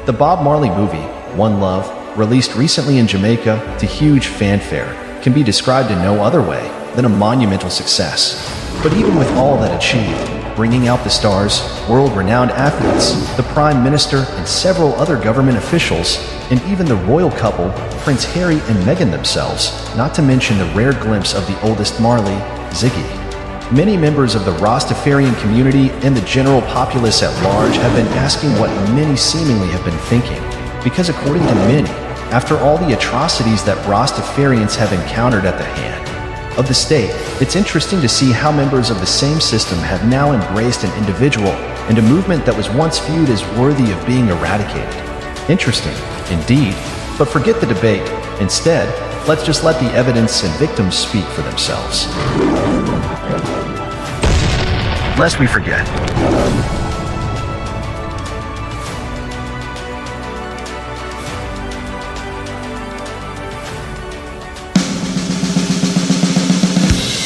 The Bob Marley movie, One Love, released recently in Jamaica to huge fanfare, can be described in no other way than a monumental success. But even with all that achieved, bringing out the stars, world-renowned athletes, the Prime Minister and several other government officials, and even the royal couple, Prince Harry and Meghan themselves, not to mention the rare glimpse of the oldest Marley, Ziggy. Many members of the Rastafarian community and the general populace at large have been asking what many seemingly have been thinking, because according to many, after all the atrocities that Rastafarians have encountered at the hand of the state, it's interesting to see how members of the same system have now embraced an individual and a movement that was once viewed as worthy of being eradicated. Interesting, indeed, but forget the debate. Instead, let's just let the evidence and victims speak for themselves. Lest we forget.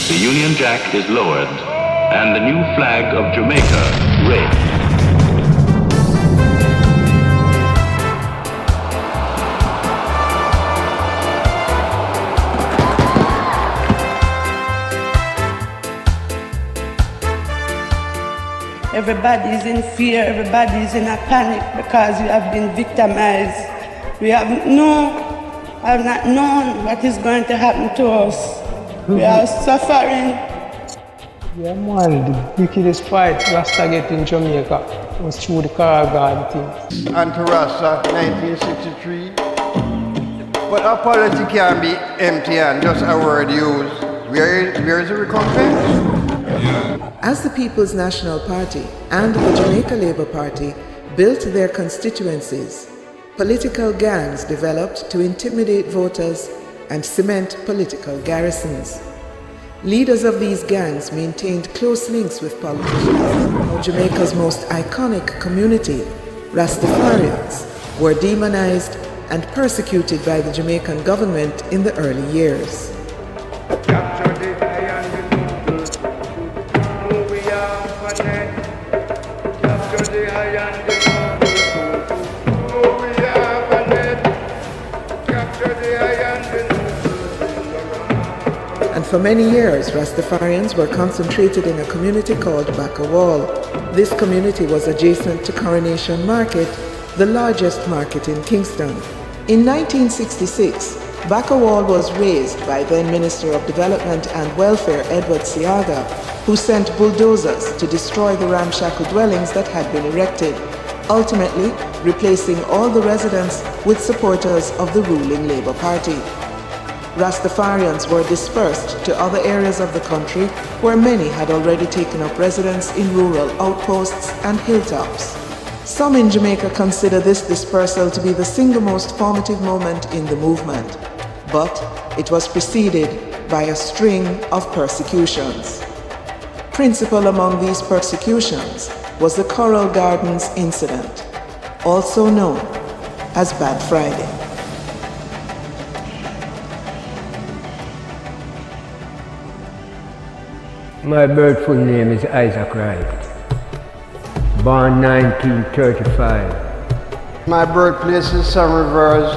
The Union Jack is lowered, and the new flag of Jamaica raised. Everybody's in fear, everybody's in a panic because we have been victimized. We have not known what is going to happen to us. We are suffering. Yeah, man, the wickedest fight Rasta get in Jamaica was through the Karagan thing. Anti-Rasta, 1963. But our politics can be empty and just a word used. Where is the recompense? As the People's National Party and the Jamaica Labour Party built their constituencies, political gangs developed to intimidate voters and cement political garrisons. Leaders of these gangs maintained close links with politicians. Jamaica's most iconic community, Rastafarians, were demonized and persecuted by the Jamaican government in the early years. And for many years, Rastafarians were concentrated in a community called Bakawal. This community was adjacent to Coronation Market, the largest market in Kingston. In 1966, Bakawal was razed by then Minister of Development and Welfare Edward Siaga, who sent bulldozers to destroy the ramshackle dwellings that had been erected, ultimately replacing all the residents with supporters of the ruling Labour Party. Rastafarians were dispersed to other areas of the country where many had already taken up residence in rural outposts and hilltops. Some in Jamaica consider this dispersal to be the single most formative moment in the movement, but it was preceded by a string of persecutions. Principal among these persecutions was the Coral Gardens incident, also known as Bad Friday. My birth full name is Isaac Wright, born 1935. My birthplace is Sun Rivers.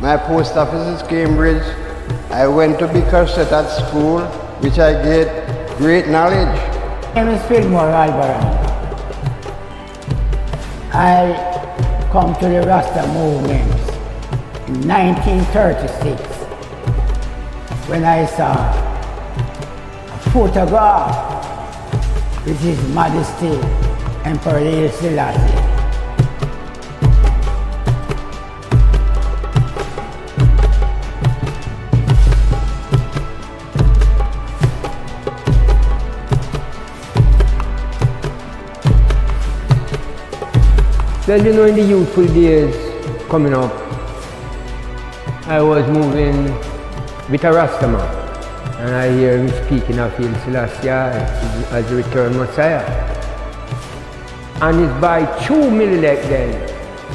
My post office is Cambridge. I went to Bickerset at school, which I get great knowledge. My name is Fillmore Albaran. I come to the Rasta movement in 1936 when I saw photograph with His Majesty Emperor Haile Selassie. Well, you know, in the youthful days coming up, I was moving with a Rastaman. And I hear him speaking of Haile Selassie as the returned Messiah. And it's by 2 millilect then,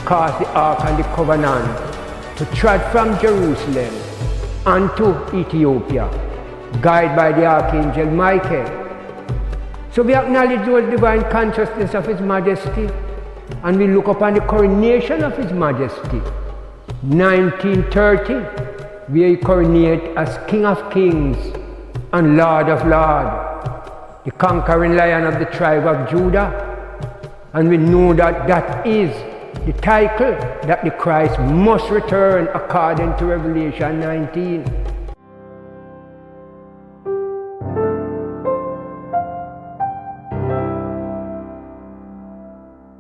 caused the Ark and the Covenant to trot from Jerusalem onto Ethiopia, guided by the Archangel Michael. So we acknowledge those divine consciousness of His Majesty and we look upon the coronation of His Majesty, 1930, where He coronated as King of Kings and Lord of Lords, the conquering Lion of the tribe of Judah. And we know that that is the title that the Christ must return according to Revelation 19.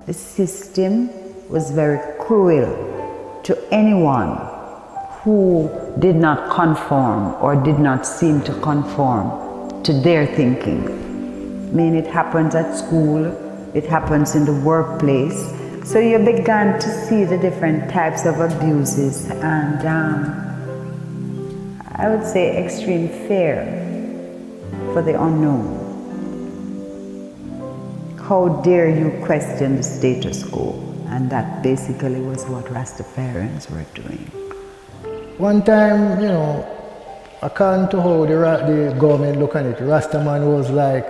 The system was very cruel to anyone who did not conform or did not seem to conform to their thinking. I mean, it happens at school, it happens in the workplace. So you began to see the different types of abuses and I would say extreme fear for the unknown. How dare you question the status quo? And that basically was what Rastafarians were doing. One time, you know, according to how the government look at it, Rastaman was like,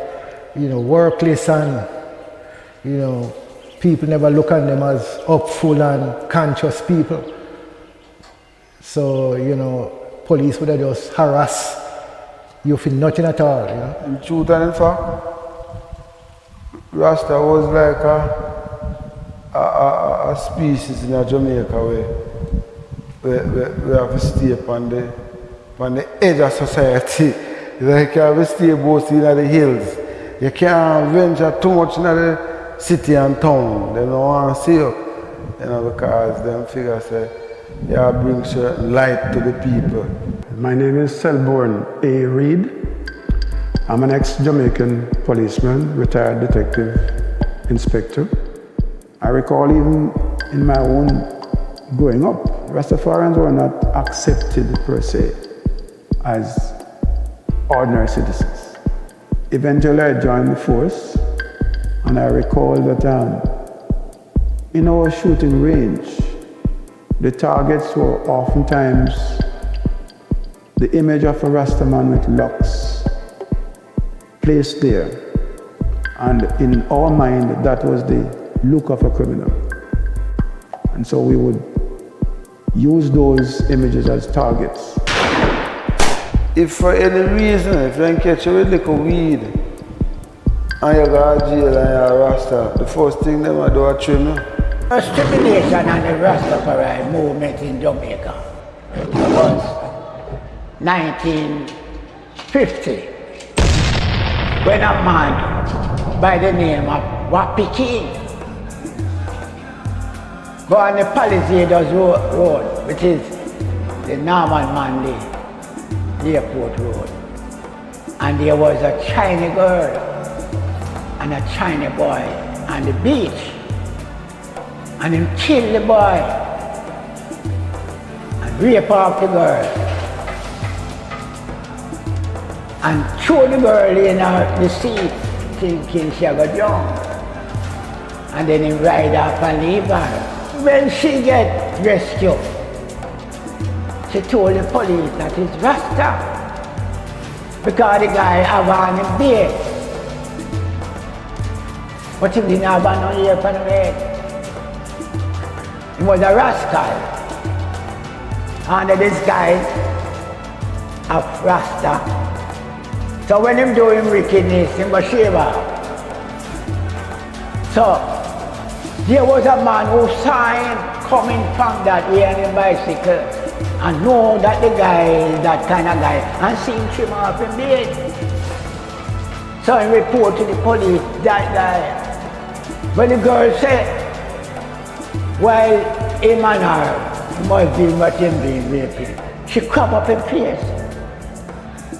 you know, workless and, you know, people never look at them as upful and conscious people. So, you know, police would have just harass you for nothing at all, you know. In truth and in fact, Rasta was like a species in Jamaica where we have to stay on the edge of society. Like you have to stay both in the hills. You can't venture too much in the city and town. They don't want to see you, you know, because them figure say you bring certain light to the people. My name is Selborn A. Reed. I'm an ex-Jamaican policeman, retired detective inspector. I recall even in my own growing up, Rastafarians were not accepted per se as ordinary citizens. Eventually I joined the force, and I recall that in our shooting range, the targets were oftentimes the image of a Rastaman with locks placed there, and in our mind that was the look of a criminal. And so we would use those images as targets. If for any reason, if they catch you with little weed and you go to jail and you're a Rasta, the first thing they do is trim you. The stimulation and the Rastafari movement in Jamaica was 1950. When a man by the name of Wappy King go on the Palisades Road, which is the Norman Manley Airport Road, and there was a Chinese girl and a Chinese boy on the beach, and him kill the boy and rape off the girl and throw the girl in the sea, thinking she got drowned. And then he ride off and leave her. When she get rescued, she told the police that it's Rasta, because the guy have on him beard. But he didn't have on no ear for him head. He was a rascal, under this guise of Rasta. So when him doing wickedness, him go shave off. So there was a man who saw him coming from that way on a bicycle and know that the guy is that kind of guy and see him trim off his beard. So he report to the police that guy. When the girl said, while him and her must be what him being raping, she crop up her face,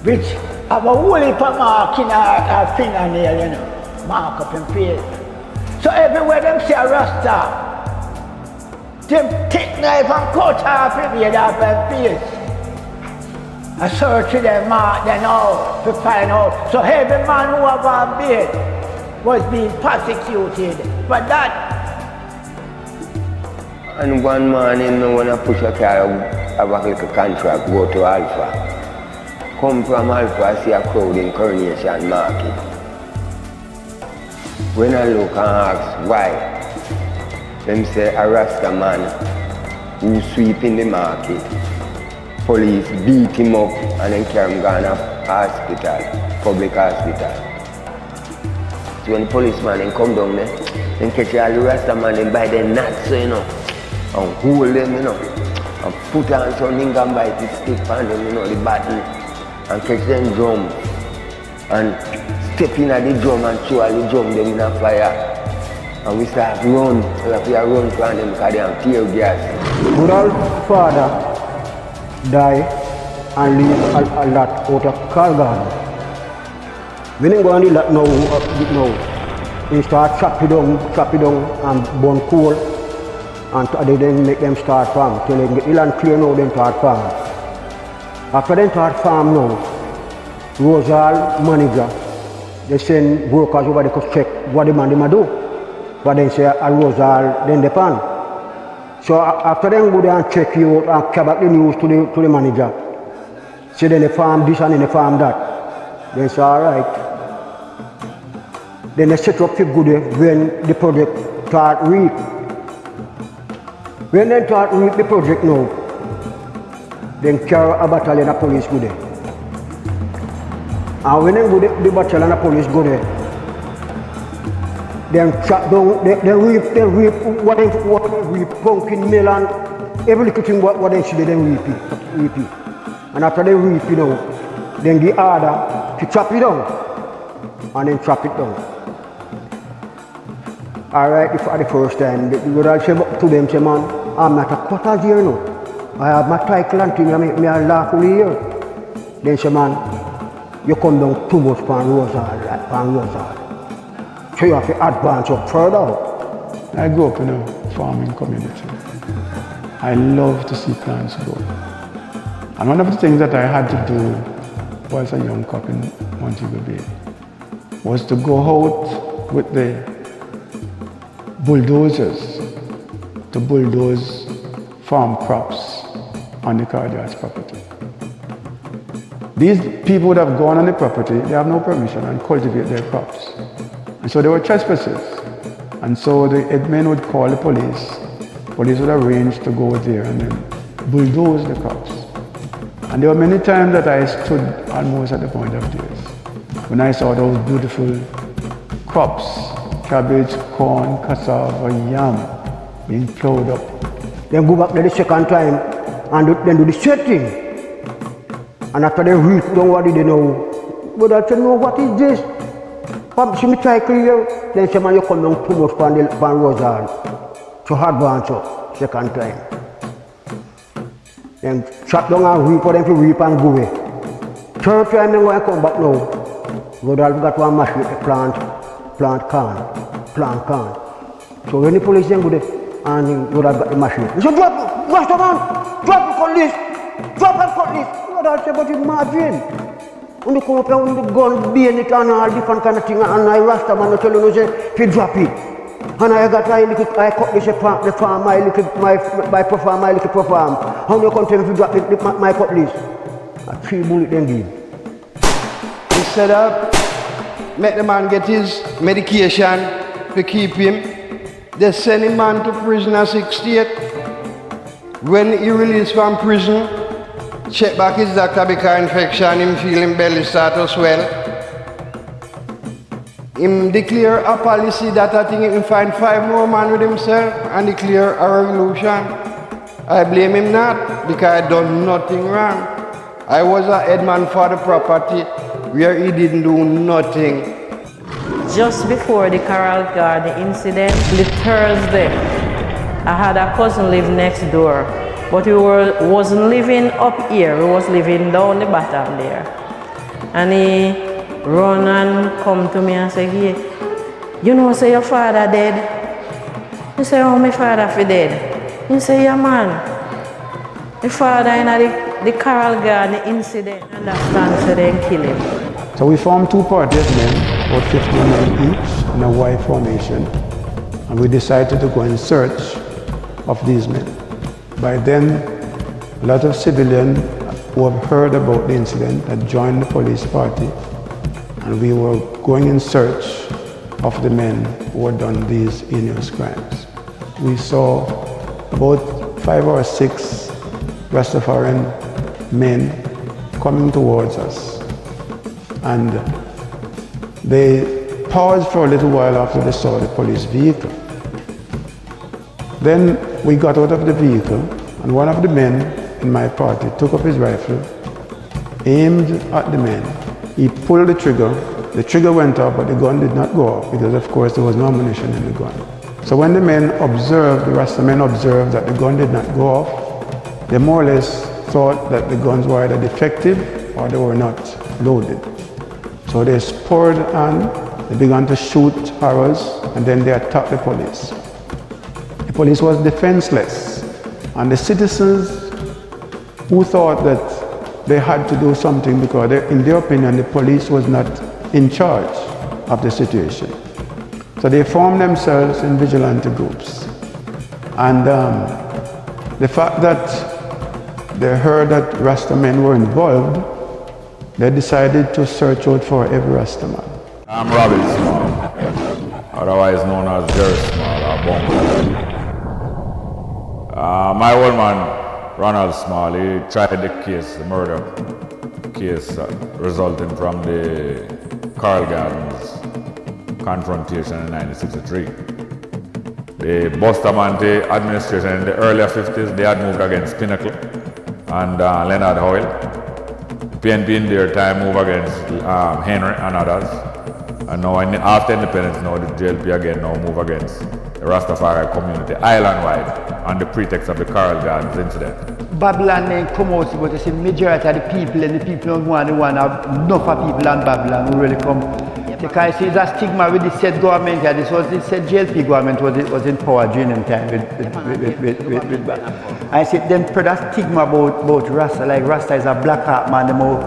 which have a whole heap of mark in her fingernail, you know, mark up in face. So everywhere them see a Rasta, them take knife and cut off him head off her face. I search them mark then out to find out. So every man who have a beard was being persecuted for that. And one morning, when I push a car, I have a little contract, go to Alpha. Come from Alpha, I see a crowd in Coronation Market. When I look and ask why, Them say a Rasta man who sweep in the market. Police beat him up and then carry him gone to hospital, public hospital. So when the policeman then come down there, then catch all the Rasta man then by their nuts, you know, and hold them, you know, and put on something and bite the stick on them, you know, the button, and catch them drum, and step in at the drum and throw all the drum them in a fire. And we start run, we have to run from them because they have tear gas. Good old father die and leave a lot out of Calgary. When he go on the lot now, he start chop it down and burn coal, and they then make them start farm. Till they get the land clear now, then start farm. After they start farm now, Rosal manager, they send workers over there to check what the man do. But then say a Rosal then depend. So after them go there and check you out and carry back the news to the manager. Say then they farm this and then they farm that. Then say alright. Then they set up for good when the project start reap. When they start reap the project now, then carry a battalion of police go there. And when they go the battalion of police go there, then chop down, they reap what they reap, pumpkin, melon, every little thing what they see, they reap it. And after they reap it now, then the order to chop it down, and then chop it down. Alright, for the first time, they would say to them, say, man, I'm not a quarter here now. I have my title and thing, me a lawfully here. Then say, man, you come down too much from Rosal. So you have to advance up further. I grew up in a farming community. I love to see plants grow. And one of the things that I had to do whilst a young cop in Montego Bay was to go out with the bulldozers to bulldoze farm crops on the Cardias property. These people would have gone on the property, they have no permission, and cultivate their crops. And so they were trespassers. And so the headmen would call the police. Police would arrange to go there and then bulldoze the crops. And there were many times that I stood almost at the point of tears when I saw those beautiful crops, cabbage, corn, cassava, yam, being plowed up. Then go back there the second time and then do the same thing. And after they reap down what did they know? But I said, no, what is this? See me try clear, then say man you come down too much from Rosal. So advance up, second time. Then chop down and reap for them to reap and go away. Third time then when I come back now, Rosal got one machine to plant corn. So when the police then go there, and Rosal got the machine. He said, drop the man, drop the cutlass. Rosal said, but imagine. When you come up here with the gun, bayonet and all different kind of things, and I Rasta man will tell you, say, if you drop it. And I got I cut this the farm, my little farm. How do you come tell me if you drop it, my cutlass? 3 bullets then give. Instead of make the man get his medication to keep him, they send him man to prison at 68. When he released from prison, check back his doctor because infection, him feeling belly start to swell. Him declare a policy that I think he can find 5 more men with himself and declare a revolution. I blame him not because I done nothing wrong. I was a headman for the property where he didn't do nothing. Just before the Coral Garden incident, the Thursday, I had a cousin live next door. But we wasn't living up here, we was living down the bottom there. And he run and come to me and say, hey, you know, say your father dead? He say, oh, my father for dead. He say, yeah man, the father in the Coral Garden incident, understand, so they kill him. So we formed 2 parties men, about 15 men each, in a Y formation. And we decided to go in search of these men. By then, a lot of civilians who have heard about the incident had joined the police party, and we were going in search of the men who had done these heinous crimes. we saw about 5 or 6 Rastafarian men coming towards us. And they paused for a little while after they saw the police vehicle. Then we got out of the vehicle, and one of the men in my party took up his rifle, aimed at the men. He pulled the trigger went off, but the gun did not go off because of course there was no ammunition in the gun. So when the Rasta men observed that the gun did not go off, they more or less thought that the guns were either defective or they were not loaded. So they spurred on, they began to shoot arrows, and then they attacked the police. The police was defenseless, and the citizens who thought that they had to do something because in their opinion the police was not in charge of the situation. So they formed themselves in vigilante groups. And the fact that they heard that Rasta men were involved, they decided to search out for every Rasta man. I'm Robbie Small, otherwise known as Jerry Small or Bongo. My old man, Ronald Small, he tried the murder case resulting from the Carl Gardens confrontation in 1963. The Bustamante administration in the earlier 50s, they had moved against Pinnacle and Leonard Howell. PNP in their time moved against Henry and others. And now after independence, now the JLP again now move against the Rastafari community island-wide on the pretext of the Carl Gardens incident. Babylon then come out, but you see majority of the people and the people don't want enough of people in Babylon who really come. Because you see there's a stigma with the said government here. This was the said JLP government was in power during them time with I said them spread a stigma about Rasta, like Rasta is a black heart man, them all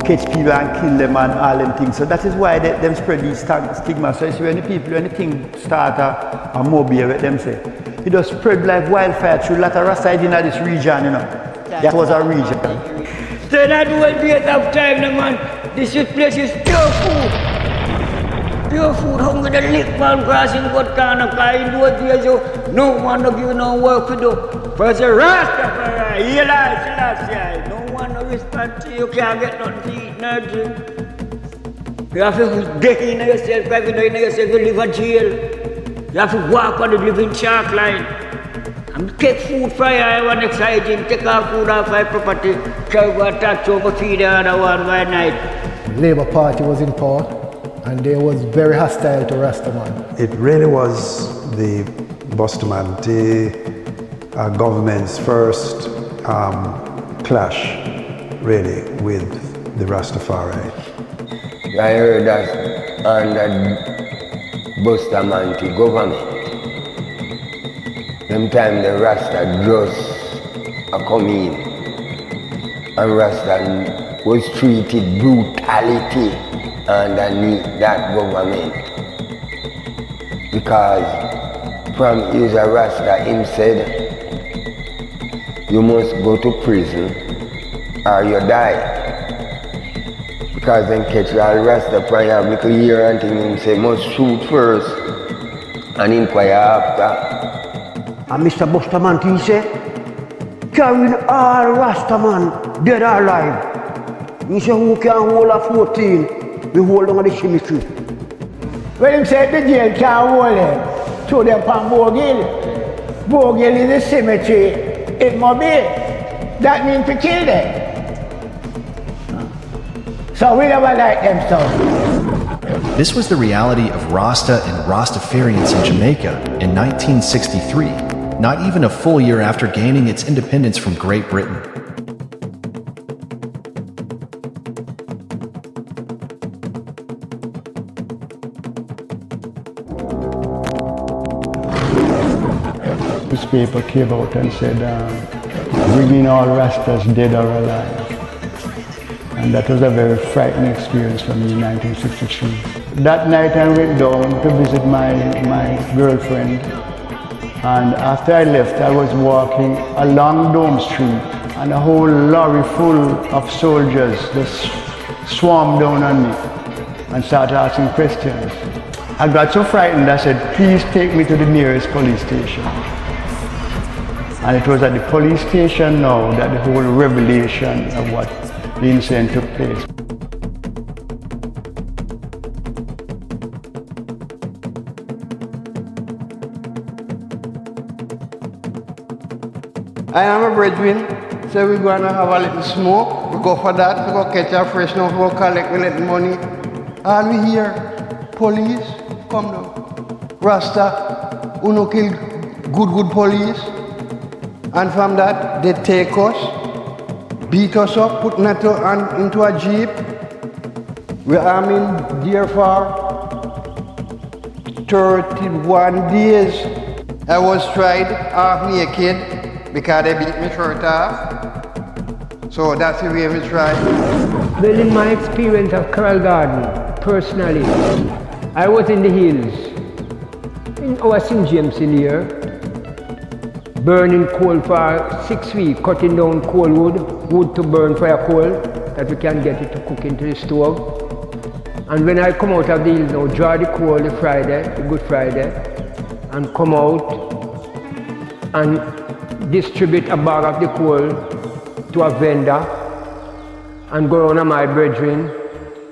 catch people and kill them and all them things. So that is why them spread these stigma. So you see when the thing start a mobile with them say, it just spread like wildfire through a lot of Rasta in this region, you know. That was our region. So that will be enough time, man. This place is pure food. Pure food, hungry the lick man crossing what kind of kind do it so no one to give no work to do. First the Rastafari, no one to respond to you, can't get nothing to eat, nothing. You have to get in yourself, you live in jail. You have to walk on the living shark line. And take food for you, I want exciting, take our food off my property, try to touch over feed the other one by night. Labour Party was in power and they was very hostile to Rastaman. It really was the Bustamante government's first clash, really, with the Rastafari. I heard that under Bustamante government, them time the Rasta just come in, and Rasta was treated brutality underneath that government. Because from his Rasta, him said, you must go to prison or you die. Because then catch all Rastafari have little ear and thing, him say, must shoot first and inquire after. And Mr. Bustamante, he said, carrying all Rastaman dead or alive. He said, who can hold a 14? We hold on the chemistry. When him said the jail can't hold him, throw them on Bogil. Bogil is a cemetery in Mobile. That means to kill them. So we never like them so. This was the reality of Rasta and Rastafarians in Jamaica in 1963, not even a full year after gaining its independence from Great Britain. Newspaper came out and said, bringing all Rastas dead or alive. And that was a very frightening experience for me in 1963. That night I went down to visit my girlfriend, and after I left I was walking along Dome Street and a whole lorry full of soldiers just swarmed down on me and started asking questions. I got so frightened I said, please take me to the nearest police station. And it was at the police station now that the whole revelation of what the incident took place. I am a brethren, so we're going to have a little smoke. We go for that, we go catch a fresh now, we go collect a little money. And we hear, police, come down. Rasta, who no kill good police. And from that, they take us, beat us up, put into a jeep. We are in there for 31 days. I was tried half naked because they beat me shirt off. So that's the way we tried. Well, in my experience of Coral Garden, personally, I was in the hills, in our St. James Hill here, burning coal for 6 weeks, cutting down coal wood to burn for a coal, that we can get it to cook into the stove. And when I come out of the hills now, draw the coal the Good Friday, and come out and distribute a bag of the coal to a vendor and go around to my brethren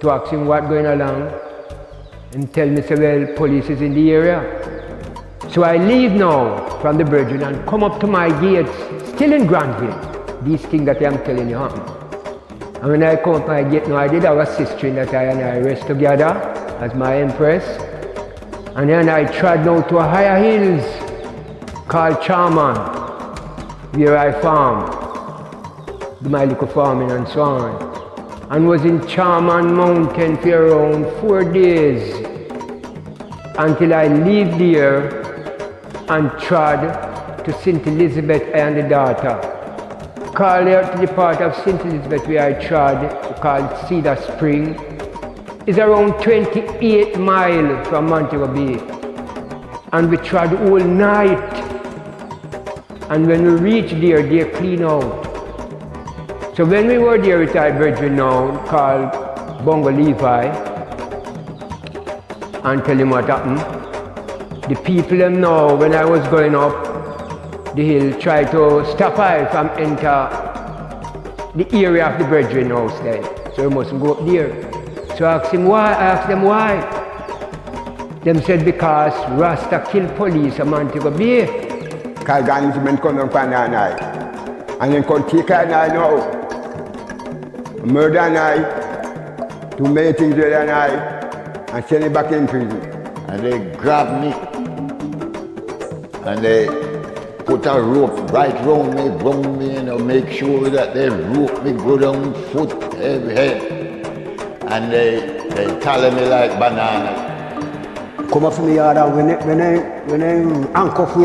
to ask him what's going along and tell me, say, well, police is in the area. So I leave now from the brethren and come up to my gates, still in Granville. These things that I'm telling you happen. And when I come up my gate now, I did have a sister that I and I rest together as my empress. And then I trod now to a higher hills called Charman, where I farm, do my little farming and so on. And was in Charman Mountain for around 4 days until I leave there and trod to St. Elizabeth and the daughter. Called there to the part of St. Elizabeth where I trod, called Cedar Spring, is around 28 miles from Montego Bay. And we trod all night. And when we reached there, they clean out. So when we were there with our brethren now, called Bongo Levi, and tell him what happened, the people them now, when I was going up the hill, tried to stop I from enter the area of the brethren house then. So we mustn't go up there. So I asked them why. Them said because Rasta killed police in Montego Bay. Organism come up on an eye. And then come take an eye now. Murder an eye. Do many things with an eye. And send it back in prison. And they grabbed me. And they put a rope right round me, make sure that they rope me good on foot, head. And they tally me like banana. Come up from the yard when I handcuff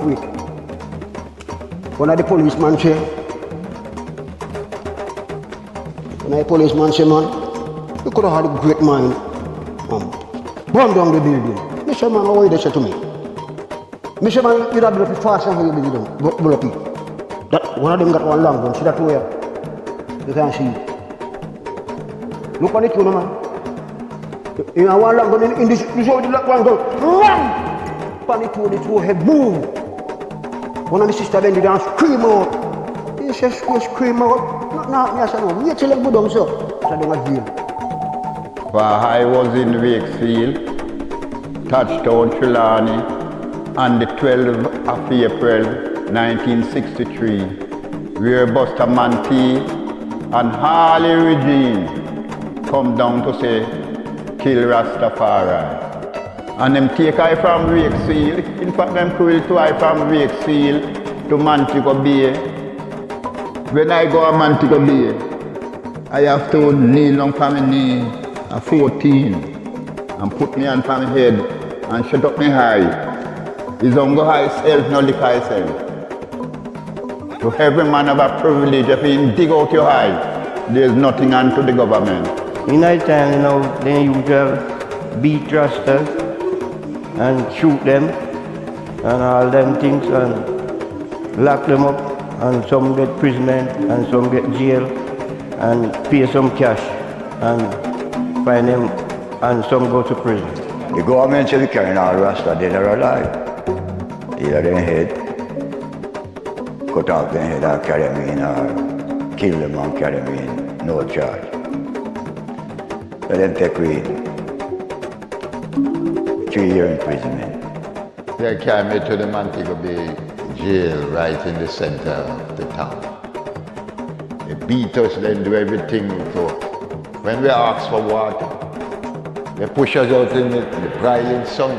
me. One of the policemen say, man, you could have had a great mind. Burn down the building. Mr. Man, how are you say to me? Mr. Man, you'd have been fast and how you building, blow up it. That one of them got one long gun, see that way? You can see it. Look on it, man. You know one long gun in this road, one gun. Run! Pan it the two head, boom! One of my sister bend down, scream out. He says, scream out. No, I said, no, wait till I go down, sir. So I don't deal. While I was in Wakefield, touchdown Trelawney, on the 12th of April 1963, where Buster Manti and Harley Regine come down to say, kill Rastafari. And them take I from Wakefield, in fact them cruel to I from Wakefield to Montego Bay. When I go to Montego Bay, I have to kneel down from my knee at 14 and put me on from my head and shut up my eye. It's on go high self, no lick high self. To every man have a privilege, if you dig out your eye, there's nothing unto the government. In night time, they usually beat Rastas and shoot them and all them things and lock them up, and some get prison and some get jail and pay some cash and find them, and some go to prison. The government should be carrying all Rasta dead or alive. Either they're head cut off their head or carry them in or kill them and carry them in, no charge. Let them take me 3 years imprisonment. They carried me to the Montego Bay jail right in the center of the town. They beat us, then do everything for. When we ask for water, they push us out in the brilliant sun.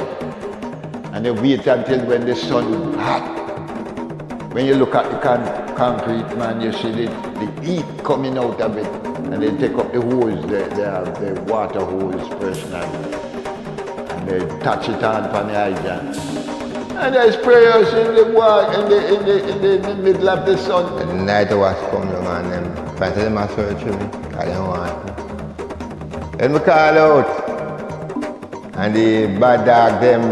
And they wait until when the sun hot. When you look at the concrete, man, you see the heat coming out of it. And they take up the hose, they have the water hose personally. And they touch it on from the hydrant. And they spray us in the water, in the middle of the sun. And the night was coming, man, them trying to them a search me, because they don't want me. Then we call out. And the bad dog, them,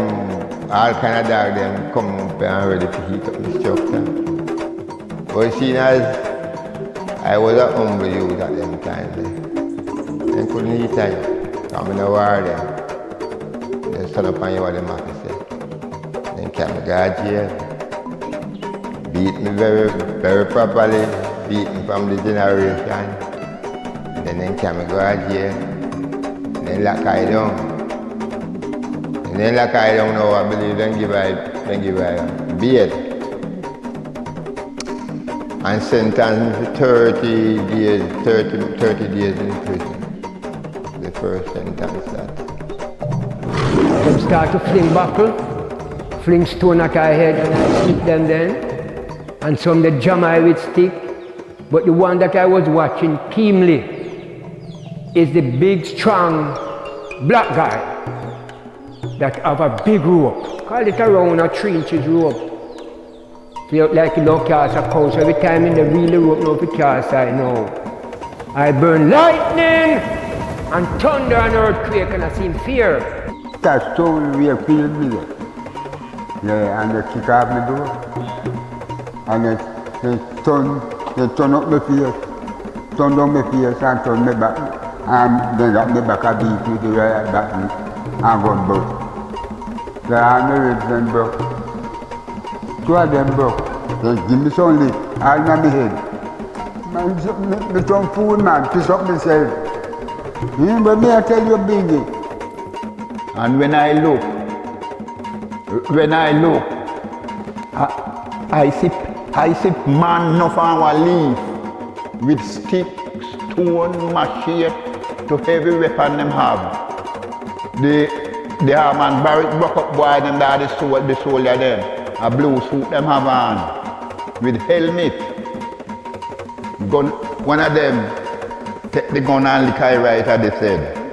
all kind of dog, them come up and ready to heat up the structure. But you see, as I was a humble youth at them times, they couldn't eat time. Come in the war them. They stand up on you what them have to say. Then came the guard here, beat me very, very properly, beat me from the generation. Then came the guard here, then lock I down. And then like I don't know, I believe then give I beard. And sentenced 30 days in prison. The first sentence that. Them start to fling buckle, fling stone at our head and I sneak them then. And some they jam I with stick. But the one that I was watching keenly is the big strong black guy that have a big rope. Call it around a 3 inches rope. Feel like you don't cast a cow. So every time in the real rope, now if you cast I know. I burn lightning and thunder and earthquake and I see fear. That's so we feel me. Yeah, and they kick off the door. And they turn up my face. Turn down my face and turn me back. And they got me back a beat with the right back and run back. The army ribs them broke. 2 of them broke. They give me some lick, all in my head. Man, me some fool man, piss up myself. But me I tell you biggie. And when I look, I see man no our leaf with stick, stone, machete to every weapon them have. The arm and barrack broke up boy them that the soldier them. A blue suit them have on with helmet. Gun, one of them take the gun and lick I right at the head.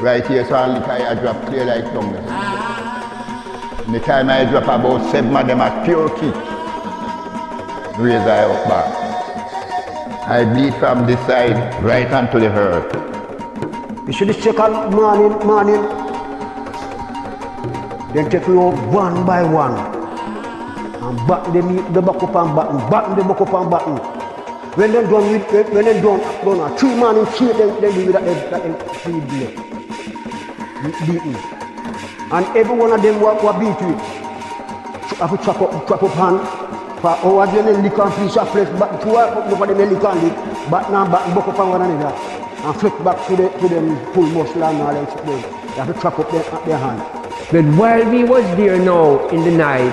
Right here so I lick I drop clear like tongue. The time I drop about 7 of them a pure kick. Raise I up back. I bleed from this side right onto the earth. You should check on morning. Then take you out one by one. And batten the back up and batten the back up and batten. When they're done with, when they're done, 3 man in chain, then do with that 3 blade. Beaten. And every one of them were beat with. Have to chop up hand. For our then lick and piece of flesh, but 2 of them lick and lick, but now batten back up on one another. And flip back to them full muscle and all that. They have to chop up their hand. But while we was there now in the night,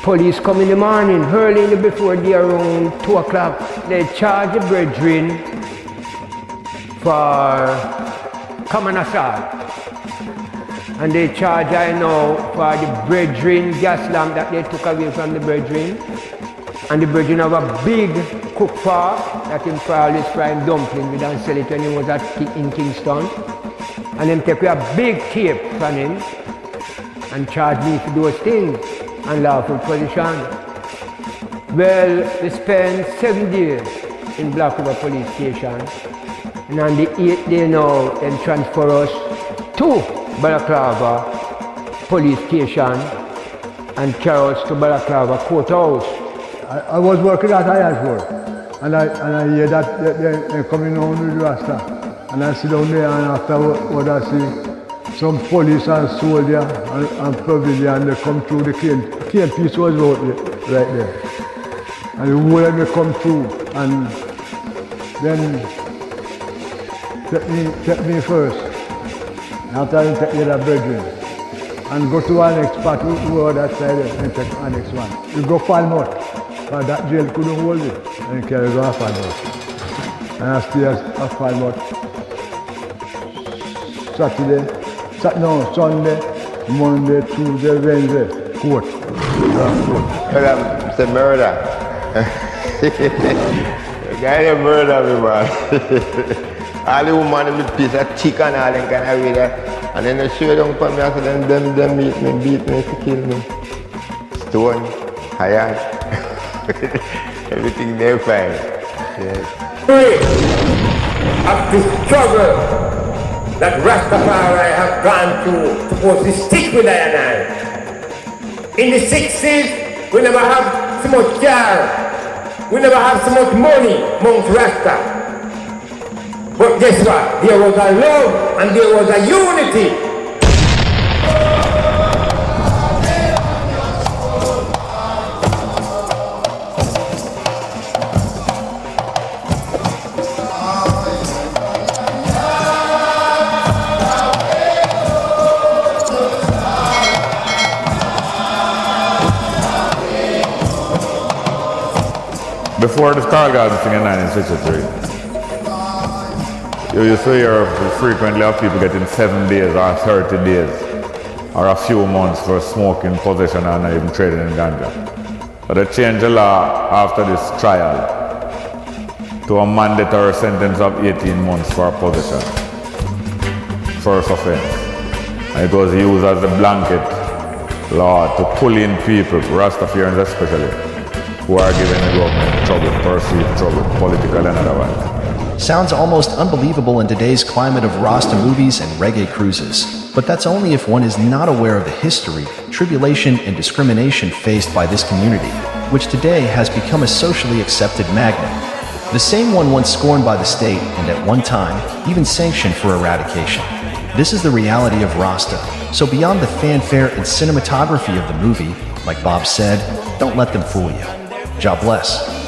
police come in the morning, early in the before day around 2 o'clock, they charge the brethren for common assault. And they charge I know for the brethren gas lamp that they took away from the brethren. And the brethren have a big cook pot that him always frying dumpling. We don't sell it when he was in Kingston. And them take a big tape from him and charge me for those things, unlawful position. Well, we spent 7 days in Black River Police Station. And on the 8th day now, they transfer us to Balaclava Police Station and carry us to Balaclava Courthouse. I was working at Iasworth and I hear that they're coming on with Rasta. And I sit down there and after what I see, some police and soldier and pavilion, they come through the cane piece was out right there. And the whole of me come through and then take me first. After I take the other brethren. And go to our next spot, who are that side and take our next one. You go Falmouth, but that jail couldn't hold it. And you carry go to Falmouth. And I stay at Falmouth Sunday, Monday, Tuesday, Wednesday, court. It's a murder. The guy a murder me, man. All the woman in the piece of chicken and all them kind of way there. And then they show them for me and say them beat me to kill me. Stone, iron, everything they're fine. Yes. Of the struggle that Rastafari have gone through supposed to stick with I and I. In the 60s, we never have so much car, we never have so much money amongst Rasta. But guess what? There was a love and there was a unity. Before this Carl Garden thing in 1963, you used to hear frequently of people getting 7 days or 30 days or a few months for smoking, possession and even trading in ganja. But they changed the law after this trial to a mandatory sentence of 18 months for possession, first offense. And it was used as a blanket law to pull in people, Rastafarians especially, who are giving the government trouble, perceived trouble, political and otherwise. Sounds almost unbelievable in today's climate of Rasta movies and reggae cruises. But that's only if one is not aware of the history, tribulation, and discrimination faced by this community, which today has become a socially accepted magnet. The same one once scorned by the state and at one time even sanctioned for eradication. This is the reality of Rasta. So beyond the fanfare and cinematography of the movie, like Bob said, don't let them fool you. God bless.